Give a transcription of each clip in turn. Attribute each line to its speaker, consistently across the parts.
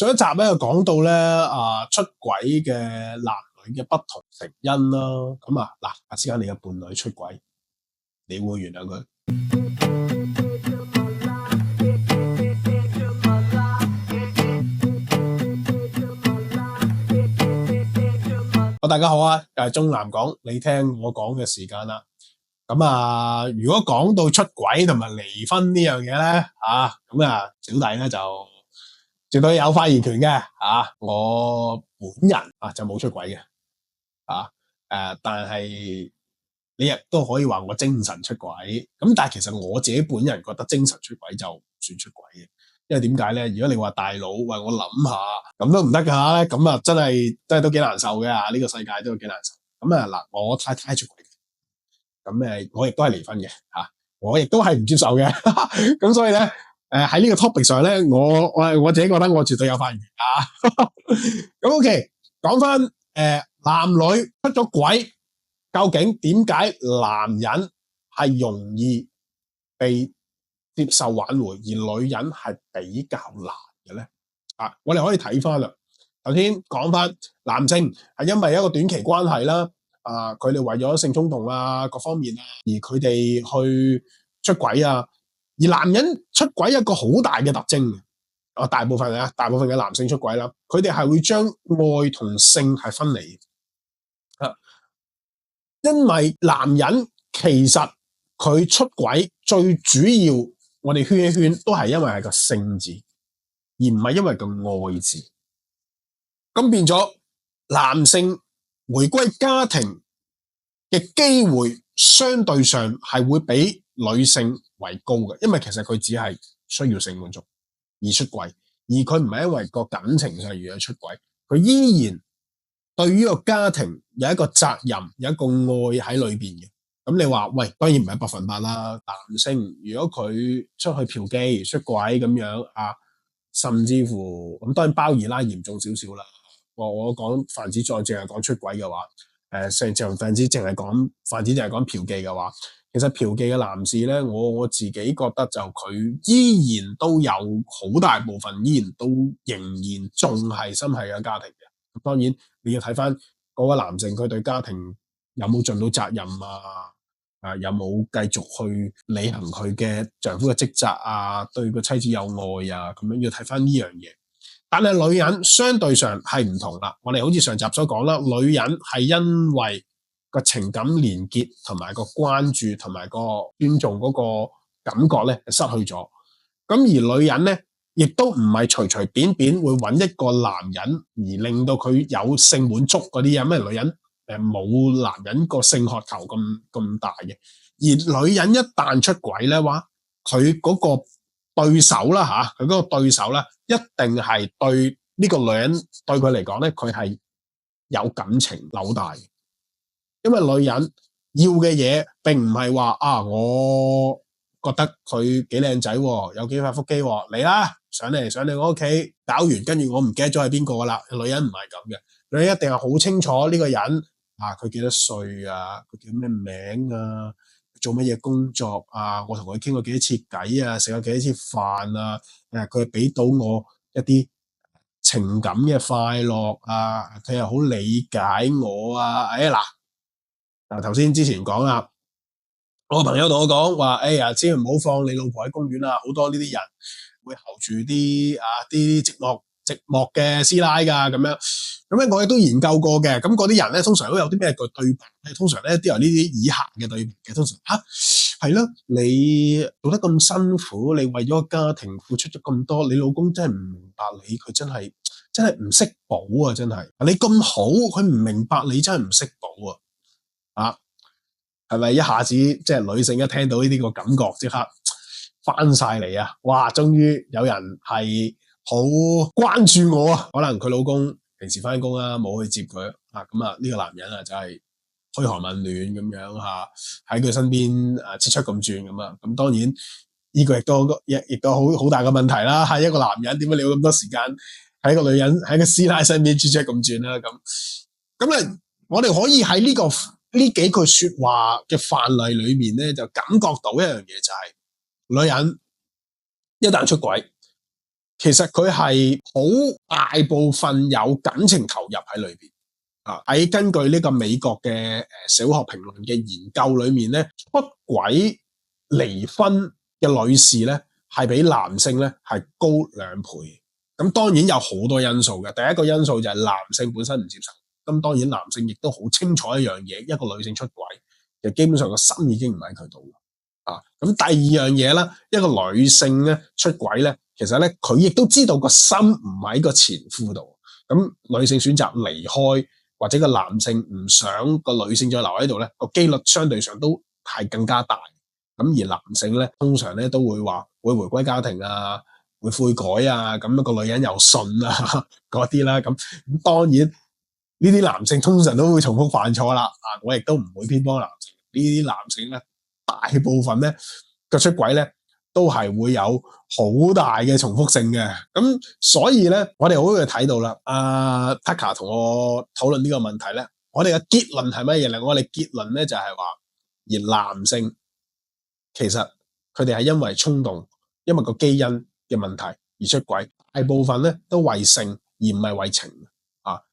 Speaker 1: 上一集咧講到咧出軌嘅男女嘅不同成因啦，咁假設間你嘅伴侶出軌，你會原諒佢？大家好啊，又係中南講，你聽我講嘅時間啦。咁如果講到出軌同埋離婚呢樣嘢咧，小弟咧就絕對有發言權嘅。我本人就冇出軌嘅。但係你亦都可以話我精神出軌。咁但係其實我自己本人覺得精神出軌就唔算出軌嘅。因為點解咧？如果你話大佬，喂，我諗下，咁都唔得噶，咁真係都幾難受嘅。呢個世界都幾難受。咁我太太出軌嘅，咁我亦都係離婚嘅，我亦都係唔接受嘅。咁所以咧，喺呢個 topic 上咧，我自己覺得我絕對有發言權。咁 OK，講翻男女出咗軌，究竟點解男人係容易被接受挽回，而女人係比較難嘅咧？我哋可以睇翻啦。頭先講翻男性係因為一個短期關係啦，佢哋為咗性衝動各方面而佢哋去出軌啊。而男人出軌一個好大嘅特徵大部分嘅男性出軌啦，佢哋係會將愛同性係分離。因為男人其實佢出軌最主要，我哋圈一圈都係因為係個性字，而唔係因為個愛字。咁變咗男性回歸家庭嘅機會相對上係會比女性為高嘅，因為其實佢只係需要性滿足而出軌，而佢唔係因為個感情上而去出軌，佢依然對於個家庭有一個責任，有一個愛喺裏邊嘅。咁你話喂，當然唔係100%啦。男性如果佢出去嫖妓出軌咁樣甚至乎咁，當然包二奶嚴重少少啦。我講泛指再淨係講出軌嘅話，成場泛指淨係講嫖妓嘅話，其實嫖妓嘅男士咧，我自己覺得就佢依然都有好大部分依然都仍然仲係心繫緊家庭嘅。當然你要睇翻嗰個男性佢對家庭有冇盡到責任有冇繼續去履行佢嘅丈夫嘅職責對個妻子有愛咁樣，要睇翻呢樣嘢。但係女人相對上係唔同啦。我哋好似上集所講啦，女人係因為個情感連結同埋個關注同埋個尊重嗰個感覺咧失去咗。咁而女人咧，亦都唔係隨隨便便會揾一個男人而令到佢有性滿足嗰啲咩？女人冇男人個性渴求咁大嘅。而女人一旦出軌咧話，佢嗰個對手啦佢嗰個對手咧，一定係對呢個女人對佢嚟講咧，佢係有感情紐帶嘅。因為女人要嘅嘢並唔係話我覺得佢幾靚仔，有幾塊腹肌，嚟啦，上嚟我屋企搞完，跟住我唔記得咗係邊個噶啦。女人唔係咁嘅，女人一定係好清楚呢個人佢幾多歲佢叫咩名做乜嘢工作我同佢傾過幾多次偈食過幾多次飯佢係俾到我一啲情感嘅快樂佢係好理解我頭先之前講我個朋友同我講話千萬唔好放你老婆喺公園好多呢啲人會候住啲寂寞嘅師奶噶咁樣。咁咧我亦都研究過嘅。咁嗰啲人咧通常都有啲咩對白咧？通常咧都有呢啲以下嘅對白嘅。通常係咯，你做得咁辛苦，你為咗家庭付出咗咁多，你老公真係唔明白你，佢真係唔識補真係。你咁好，佢唔明白你真係唔識補係咪一下子即係女性一聽到呢啲個感覺即刻翻晒嚟哇！終於有人係好關注我可能佢老公平時翻工冇去接佢呢個男人就係噓寒問暖咁樣喺佢身邊切出咁轉咁當然呢個亦都好大嘅問題啦。係一個男人點解你要咁多時間喺個女人喺個師奶身邊切出咁轉啦？咁我哋可以喺呢幾句說話嘅範例裏面咧，就感覺到一樣嘢就係女人一旦出軌，其實佢係好大部分有感情投入喺裏邊。喺根據呢個美國嘅社會學評論嘅研究裏面咧，出軌離婚嘅女士咧係比男性咧係高2倍。咁當然有好多因素嘅，第一個因素就係男性本身唔接受。咁當然男性亦都好清楚一樣嘢，一個女性出軌，其實基本上個心已經唔喺佢度。咁第二樣嘢啦，一個女性咧出軌咧，其實咧佢亦都知道個心唔喺個前夫度。咁女性選擇離開，或者個男性唔想個女性再留喺度咧，個機率相對上都係更加大。咁而男性咧通常咧都會話會回歸家庭啊，會悔改啊，咁個女人又信啊嗰啲啦。咁當然呢啲男性通常都會重複犯錯啦。我亦都唔會偏幫男性，呢啲男性咧大部分咧個出軌咧都係會有好大嘅重複性嘅。咁所以咧我哋好會睇到啦。Tucker 同我討論呢個問題咧，我哋嘅結論係乜嘢咧？我哋結論咧就係話，而男性其實佢哋係因為衝動，因為個基因嘅問題而出軌，大部分咧都為性而唔係為情。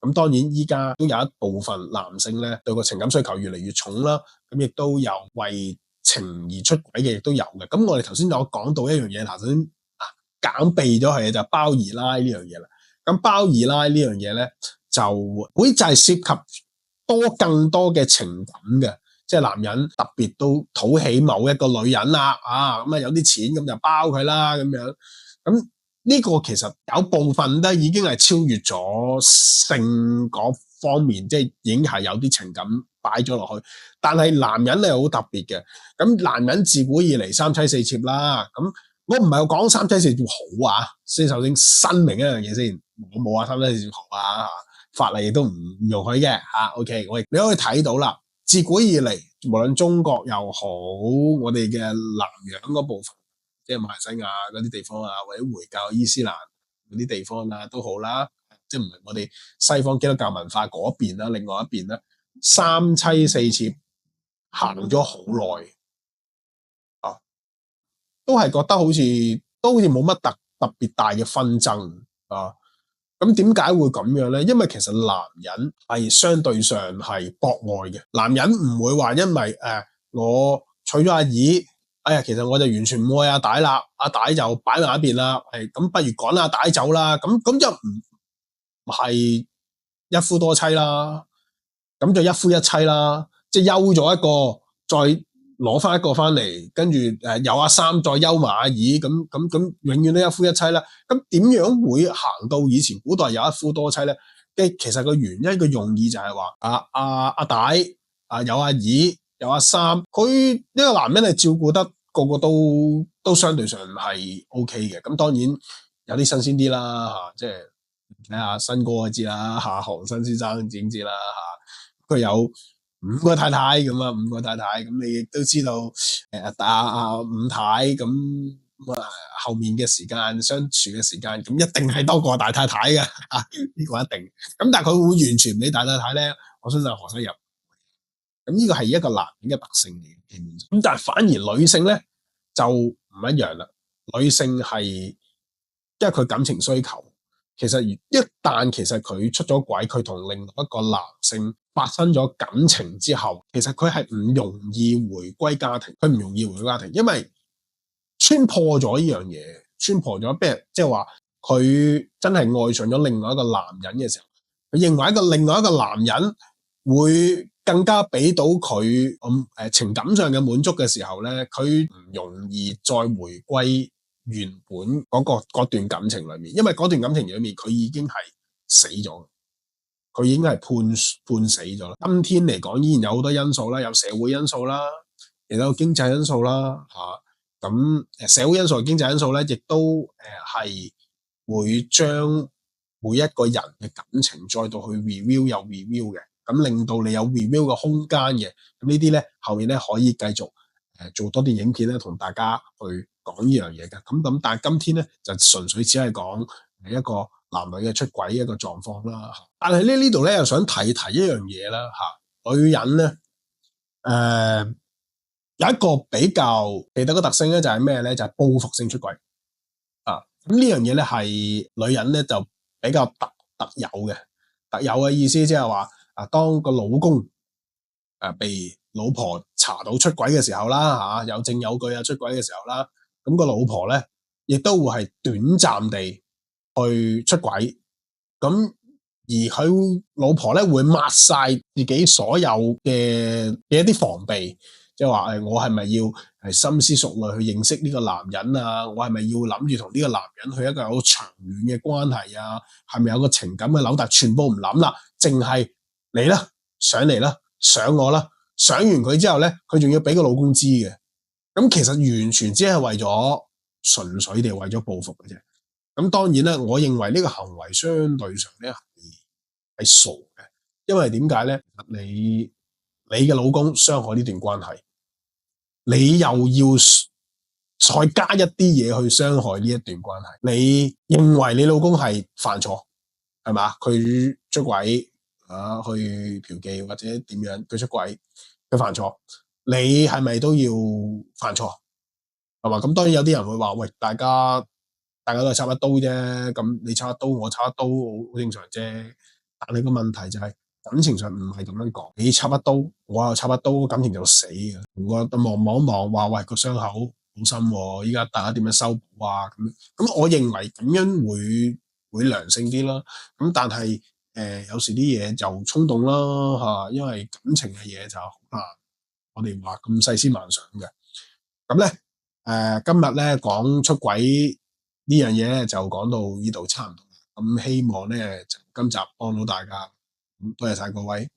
Speaker 1: 咁當然依家都有一部分男性咧對個情感需求越嚟越重啦，咁亦都有為情而出軌嘅，亦都有嘅。咁我哋頭先有講到一樣嘢，頭先簡避咗係就係包二奶呢樣嘢啦。咁包二奶呢樣嘢咧就會就係涉及更多嘅情感嘅，即係男人特別都討起某一個女人啦，咁有啲錢咁就包佢啦咁樣。咁呢個其實有部分都已經係超越咗性嗰方面，即係已經係有啲情感擺咗落去。但係男人係好特別嘅，咁男人自古以嚟三妻四妾啦。咁我唔係講三妻四妾好啊，先首先申明一樣嘢先，我冇話三妻四妾好啊，法例亦都唔容許嘅。OK， 你可以睇到啦，自古以嚟無論中國又好，我哋嘅南洋嗰部分，即係馬來西亞嗰啲地方啊，或者回教伊斯蘭嗰啲地方啊都好啦，即係唔係我哋西方基督教文化嗰邊啦，另外一邊啦，三妻四妾行咗好耐，都係覺得好似冇乜特別大嘅紛爭啊。咁點解會咁樣咧？因為其實男人係相對上係博愛嘅，男人唔會話因為我娶咗阿二，其實我就完全唔愛阿大啦，阿大就擺埋一邊啦，咁不如趕阿大走啦，咁就唔係一夫多妻啦，咁就一夫一妻啦，即係休咗一個再攞翻一個翻嚟，跟住有阿三再休埋阿二，咁永遠都一夫一妻啦。咁點樣會行到以前古代有一夫多妻咧？其實個原因個用意就係話阿大有阿二有阿三，佢呢個男人係照顧得個個都相對上係 OK 嘅。咁當然有啲新鮮啲啦，即係睇下新哥就知啦，韓新先生點知啦，佢有5個太太咁啊，5個太太咁，你亦都知道五太咁後面嘅時間相處嘅時間，咁一定係多過大太太嘅，呢個一定。咁但係佢會完全唔理大太太咧，我相信何西入。咁呢個係一個男人嘅特性嚟嘅，咁但係反而女性咧就唔一樣啦。女性係因為佢感情需求，其實一旦其實佢出咗軌，佢同另外一個男性發生咗感情之後，其實佢係唔容易回歸家庭，佢唔容易回歸家庭，因為穿破咗呢樣嘢，穿破咗，即係話佢真係愛上咗另外一個男人嘅時候，佢認為另外一個男人會更加俾到佢情感上嘅滿足嘅時候咧，佢唔容易再回歸原本嗰段感情裏面，因為嗰段感情裏面佢已經係死咗，佢已經係判死咗啦。今天嚟講依然有好多因素啦，有社會因素啦，亦都有經濟因素啦，咁社會因素、經濟因素咧，亦都係會將每一個人嘅感情再度去 review 又 review 嘅，咁令到你有 review 嘅空間嘅。咁呢啲咧後面咧可以繼續做多啲影片咧，同大家去講呢樣嘢嘅。咁但係今天咧就純粹只係講一個男女嘅出軌一個狀況啦。但係呢度咧又想提一樣嘢啦，女人咧有一個比較奇特嘅特性咧，就係咩咧？就係報復性出軌。咁呢樣嘢咧係女人咧就比較特有嘅。特有嘅意思即係話當個老公被老婆查到出軌嘅時候啦，有證有據出軌嘅時候啦，咁個老婆咧亦都會係短暫地去出軌，咁而佢老婆咧會抹晒自己所有嘅一啲防備，即係話我係咪要係深思熟慮去認識呢個男人啊？我係咪要諗住同呢個男人去一個有長遠嘅關係啊？係咪有個情感嘅紐帶？全部唔諗啦，淨係嚟啦，上嚟啦，上我啦，上完佢之後咧，佢仲要俾個老公知嘅。咁其實完全只係為咗純粹地為咗報復嘅啫。咁當然啦，我認為呢個行為相對上咧係傻嘅，因為點解咧？你嘅老公傷害呢段關係，你又要再加一啲嘢去傷害呢一段關係，你認為你老公係犯錯係嘛？佢出軌去嫖妓或者點樣，佢出軌佢犯錯，你係咪都要犯錯係嘛？咁當然有啲人會話喂，大家都係插一刀啫，咁你插一刀我插一刀好正常啫。但係個問題就係感情上唔係咁樣講，你插一刀我又插一刀，感情就死嘅。我望一望話喂，個傷口好深喎，依家大家點樣修補啊？咁我認為咁樣會良性啲啦。咁但係有時啲嘢就衝動啦，因為感情嘅嘢就好難，我哋話咁細思萬想嘅。咁咧今日咧講出軌呢樣嘢咧就講到呢度差唔多。咁希望咧今集幫到大家，多謝晒各位。